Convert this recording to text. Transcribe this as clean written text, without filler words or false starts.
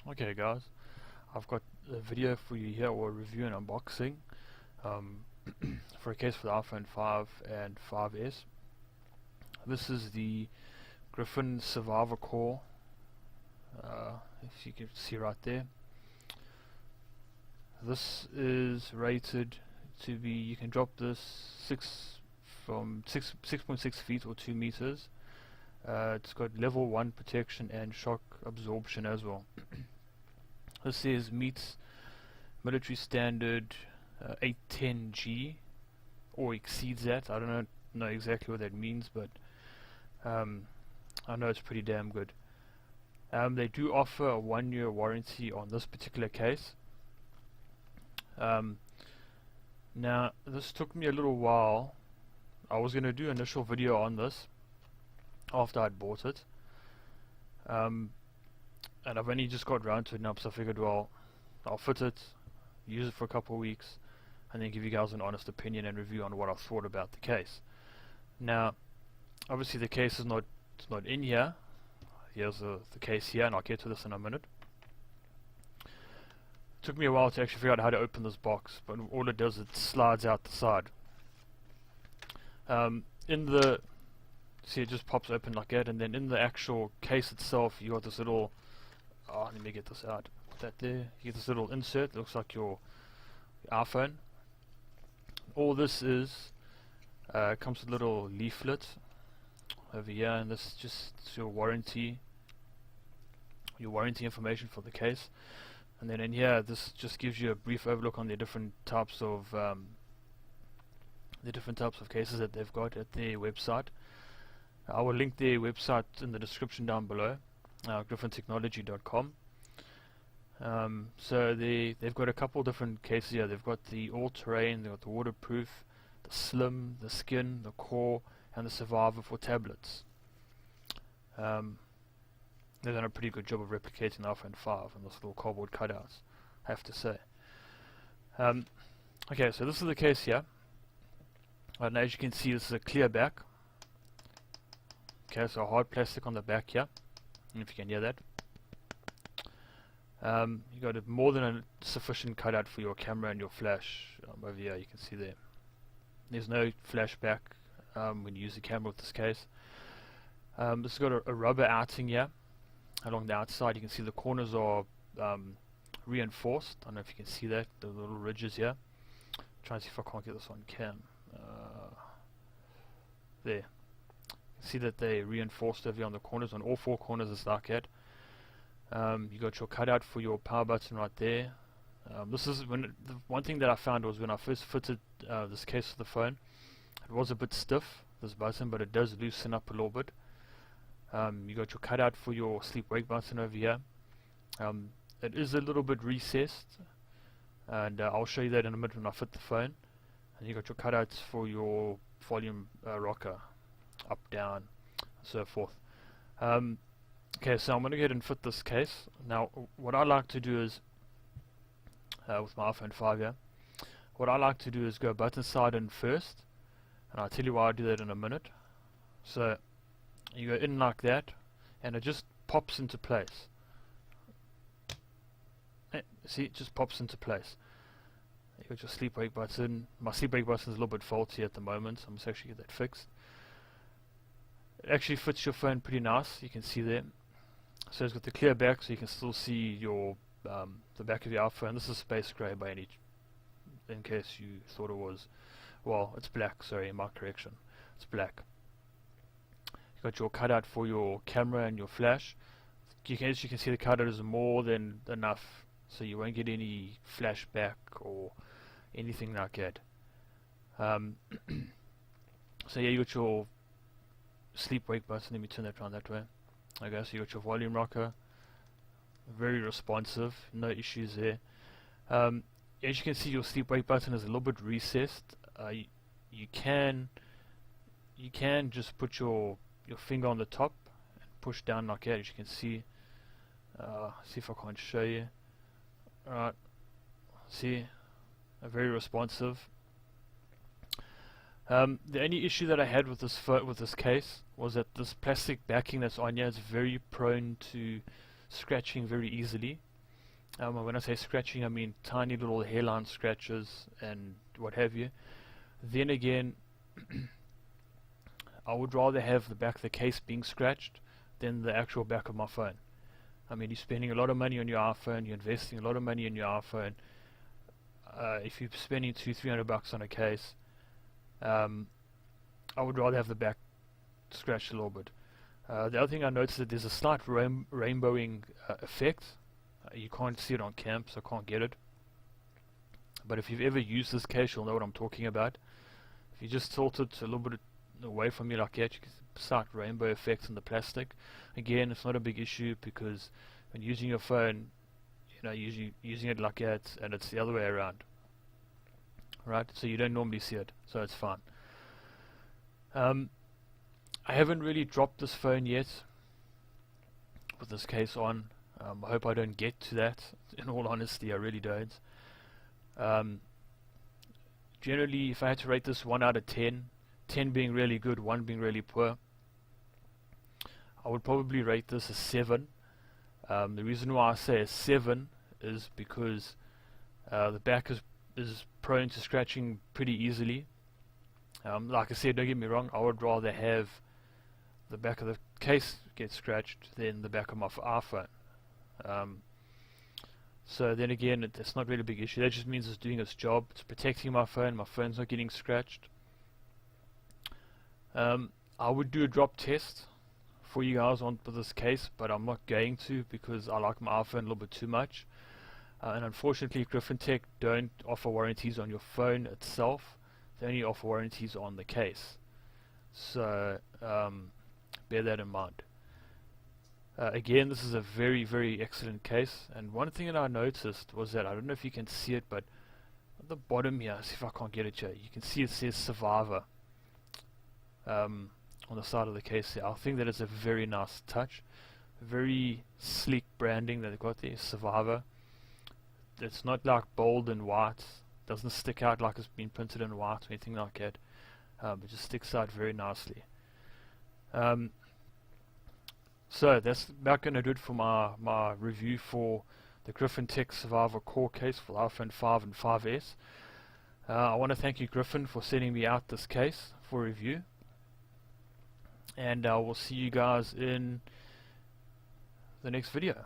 Okay guys, I've got a video for you here, or a review and unboxing um, for a case for the iPhone 5 and 5S. This is the Griffin Survivor Core, if you can see right there. This is rated to be, you can drop this 6.6 feet or 2 meters. It's got level 1 protection and shock absorption as well. This says meets military standard 810G, or exceeds that. I don't know exactly what that means, but I know it's pretty damn good. They do offer a 1-year warranty on this particular case. Now this took me a little while. I was going to do an initial video on this after I'd bought it, and I've only just got around to it now, so I figured, well, I'll fit it, use it for a couple of weeks, and then give you guys an honest opinion and review on what I thought about the case. Now obviously the case is not in here. Here's the case here, and I'll get to this in a minute. It took me a while to actually figure out how to open this box, but all it does is it slides out the side. See, it just pops open like that, and then in the actual case itself you got this little, let me get this out, put that there, you get this little insert that looks like your iPhone. All this is, comes with a little leaflet over here, and this is just your warranty information for the case. And then in here, this just gives you a brief overlook on the different types of cases that they've got at their website. I will link their website in the description down below, griffintechnology.com. So they've got a couple different cases here. They've got the all-terrain, they've got the waterproof, the slim, the skin, the core, and the survivor for tablets. They've done a pretty good job of replicating the iPhone 5 and those little cardboard cutouts, I have to say. Okay, so this is the case here. And as you can see, this is a clear back. Okay, so hard plastic on the back here, if you can hear that. You got more than a sufficient cutout for your camera and your flash. Over here you can see there. There's no flashback when you use the camera with this case. This has got a rubber outing here along the outside. You can see the corners are reinforced. I don't know if you can see that, the little ridges here. Try and see if I can't get this on cam. There. You can see that they reinforced over here on the corners. On all 4 corners it's like that. You got your cutout for your power button right there. This is the one thing that I found was when I first fitted this case to the phone, it was a bit stiff, this button, but it does loosen up a little bit. You got your cutout for your sleep-wake button over here. It is a little bit recessed, and I'll show you that in a minute when I fit the phone. And you got your cutouts for your volume rocker, up, down, and so forth. Okay, so I'm going to go ahead and fit this case. Now, what I like to do is, with my iPhone 5 here, what I like to do is go button side in first, and I'll tell you why I do that in a minute. So, you go in like that, and it just pops into place. See, it just pops into place. You got your sleep-wake button. My sleep-wake button is a little bit faulty at the moment, so I'm going to actually get that fixed. It actually fits your phone pretty nice, you can see there. So it's got the clear back, so you can still see your the back of your iPhone. This is space gray in case you thought it was, well, it's black, sorry, my correction, it's black. You got your cutout for your camera and your flash. As you can see, the cutout is more than enough, so you won't get any flashback or anything like that. So yeah, you got your sleep-wake button. Let me turn that around that way. Okay, so you got your volume rocker, very responsive, no issues there. As you can see, your sleep-wake button is a little bit recessed. You can just put your finger on the top and push down like that, as you can see. See if I can't show you. Alright, see, very responsive. The only issue that I had with this case was that this plastic backing that's on here is very prone to scratching very easily. When I say scratching, I mean tiny little hairline scratches and what have you. Then again, I would rather have the back of the case being scratched than the actual back of my phone. I mean, you're spending a lot of money on your iPhone, you're investing a lot of money in your iPhone. If you're spending $200-300 on a case, I would rather have the back scratched a little bit. The other thing I noticed is that there's a slight rainbowing effect. You can't see it on cam, so I can't get it. But if you've ever used this case, you'll know what I'm talking about. If you just tilt it a little bit away from you like that, you can see slight rainbow effects in the plastic. Again, it's not a big issue because when using your phone, using it like that, and it's the other way around, right? So you don't normally see it, so it's fine. I haven't really dropped this phone yet with this case on. I hope I don't get to that. In all honesty, I really don't. Generally, if I had to rate this 1 out of 10, 10 being really good, 1 being really poor, I would probably rate this a 7. The reason why I say a 7 is because the back is prone to scratching pretty easily. Like I said, don't get me wrong, I would rather have the back of the case get scratched than the back of my iPhone. So then again, it's not really a big issue. That just means it's doing its job. It's protecting my phone's not getting scratched. I would do a drop test for you guys on for this case, but I'm not going to because I like my iPhone a little bit too much. And unfortunately, Griffin Tech don't offer warranties on your phone itself. They only offer warranties on the case. So bear that in mind. Again, this is a very, very excellent case. And one thing that I noticed was that, I don't know if you can see it, but at the bottom here, see if I can't get it here, you can see it says Survivor on the side of the case here. I think that is a very nice touch. Very sleek branding that they've got there, Survivor. It's not like bold and white. Doesn't stick out like it's been printed in white or anything like that. It just sticks out very nicely. So that's about going to do it for my review for the Griffin Tech Survivor Core case for the iPhone 5 and 5S. I want to thank you, Griffin, for sending me out this case for review. And I will see you guys in the next video.